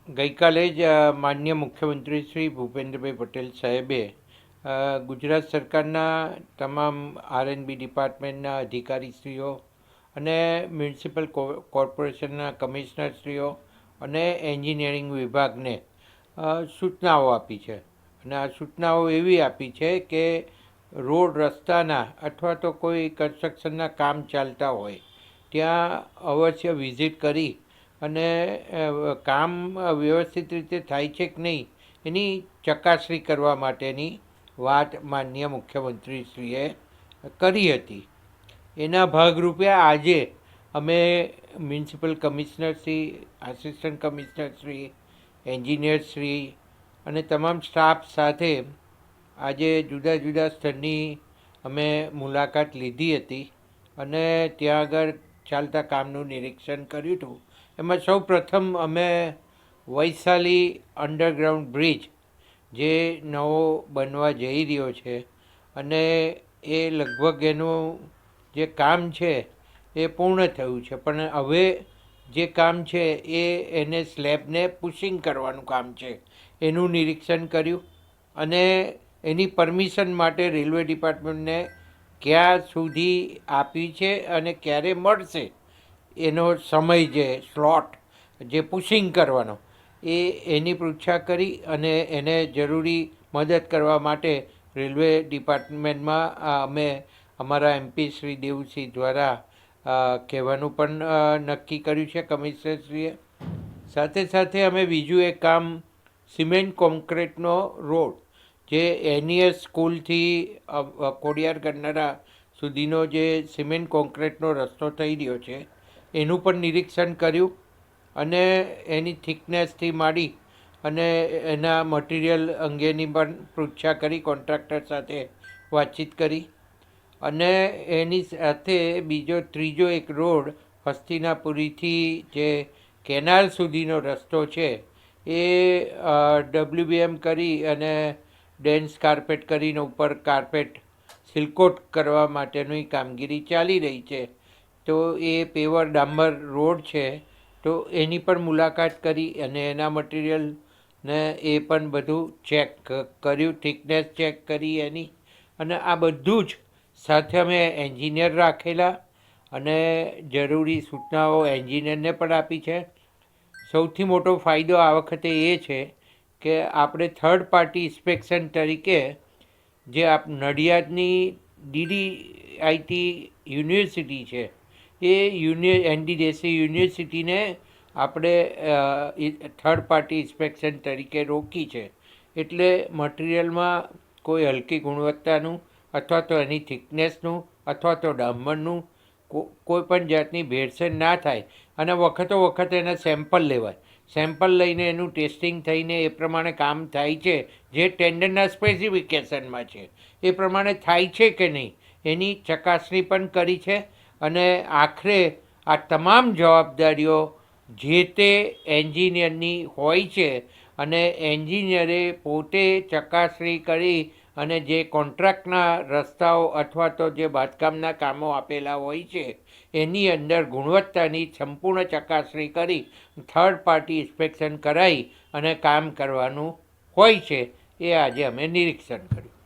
ગઈકાલે જ માનનીય મુખ્યમંત્રી શ્રી ભૂપેન્દ્રભાઈ પટેલ સાહેબે ગુજરાત સરકારના તમામ આરએનબી ડિપાર્ટમેન્ટના અધિકારીશ્રીઓ અને મ્યુનિસિપલ કોર્પોરેશનના કમિશનરશ્રીઓ અને એન્જિનિયરિંગ વિભાગને સૂચનાઓ આપી છે. અને આ સૂચનાઓ એવી આપી છે કે રોડ રસ્તાના અથવા તો કોઈ કન્સ્ટ્રક્શનના કામ ચાલતા હોય ત્યાં અવશ્ય વિઝિટ કરી અને કામ વ્યવસ્થિત રીતે થાય છે કે નહીં એની ચકાસણી કરવા માટેની વાત માનનીય મુખ્યમંત્રીશ્રીએ કરી હતી. એના ભાગરૂપે આજે અમે મ્યુનિસિપલ કમિશનરશ્રી, આસિસ્ટન્ટ કમિશનરશ્રી, એન્જિનિયરશ્રી અને તમામ સ્ટાફ સાથે આજે જુદા જુદા સ્થળની અમે મુલાકાત લીધી હતી અને ત્યાં આગળ ચાલતા કામનું નિરીક્ષણ કર્યું હતું. એમાં સૌ પ્રથમ અમે વૈશાલી અંડરગ્રાઉન્ડ બ્રિજ જે નવો બનવા જઈ રહ્યો છે અને એ લગભગ એનું જે કામ છે એ પૂર્ણ થયું છે, પણ હવે જે કામ છે એને સ્લેબને પુશિંગ કરવાનું કામ છે એનું નિરીક્ષણ કર્યું અને એની પરમિશન માટે રેલવે ડિપાર્ટમેન્ટને ક્યાં સુધી આપી છે અને ક્યારે મળશે એનો સમય જે સ્લોટ જે પુશિંગ કરવાનો એની પૃચ્છા કરી અને એને જરૂરી મદદ કરવા માટે રેલવે ડિપાર્ટમેન્ટમાં અમે અમારા એમપી શ્રી દેવસિંહ દ્વારા કહેવાનું પણ નક્કી કર્યું છે કમિશનરશ્રીએ. સાથે સાથે અમે બીજું એક કામ સિમેન્ટ કોન્ક્રીટનો રોડ જે એનઈએસ સ્કૂલથી કોડિયાર ગરનાળા સુધીનો જે સિમેન્ટ કોન્ક્રીટનો રસ્તો થઈ રહ્યો છે એનું પણ નિરીક્ષણ કર્યું અને એની થિકનેસથી માંડી અને એના મટીરિયલ અંગેની પણ પૃચ્છા કરી, કોન્ટ્રાક્ટર સાથે વાતચીત કરી. અને એની સાથે ત્રીજો એક રોડ હસ્તિનાપુરીથી જે કેનાલ સુધીનો રસ્તો છે એ ડબલ્યુબીએમ કરી અને ડેન્સ કાર્પેટ કરીને ઉપર કાર્પેટ સિલકોટ કરવા માટેની કામગીરી ચાલી રહી છે. તો એ પેવર ડામર રોડ છે તો એની પણ મુલાકાત કરી અને એના મટીરિયલને એ પણ બધું ચેક કર્યું, થિકનેસ ચેક કરી એની. અને આ બધું જ સાથે અમે એન્જિનિયર રાખેલા અને જરૂરી સૂચનાઓ એન્જિનિયરને પણ આપી છે. સૌથી મોટો ફાયદો આ વખતે એ છે કે આપણે થર્ડ પાર્ટી ઇન્સ્પેક્શન તરીકે જે નડિયાદની DDIT યુનિવર્સિટી છે એ ND દેસાઈ યુનિવર્સિટીને આપણે થર્ડ પાર્ટી ઇન્સ્પેક્શન તરીકે રોકી છે. એટલે મટિરિયલમાં કોઈ હલકી ગુણવત્તાનું અથવા તો એની થિકનેસનું અથવા તો ડામરનું કોઈ પણ જાતની ભેળસેળ ના થાય અને વખતો વખત એના સેમ્પલ લેવાય. સેમ્પલ લઈને એનું ટેસ્ટિંગ થઈને એ પ્રમાણે કામ થાય છે જે ટેન્ડરના સ્પેસિફિકેશનમાં છે એ પ્રમાણે થાય છે કે નહીં એની ચકાસણી પણ કરી છે. અને આખરે આ તમામ જવાબદારીઓ જે તે એન્જિનિયરની હોય છે અને એન્જિનિયરે પોતે ચકાસણી કરી અને જે કોન્ટ્રાક્ટના રસ્તાઓ અથવા તો જે બાંધકામના કામો આપેલા હોય છે એની અંદર ગુણવત્તાની સંપૂર્ણ ચકાસણી કરી થર્ડ પાર્ટી ઇન્સ્પેક્શન કરાવી અને કામ કરવાનું હોય છે. એ આજે અમે નિરીક્ષણ કર્યું.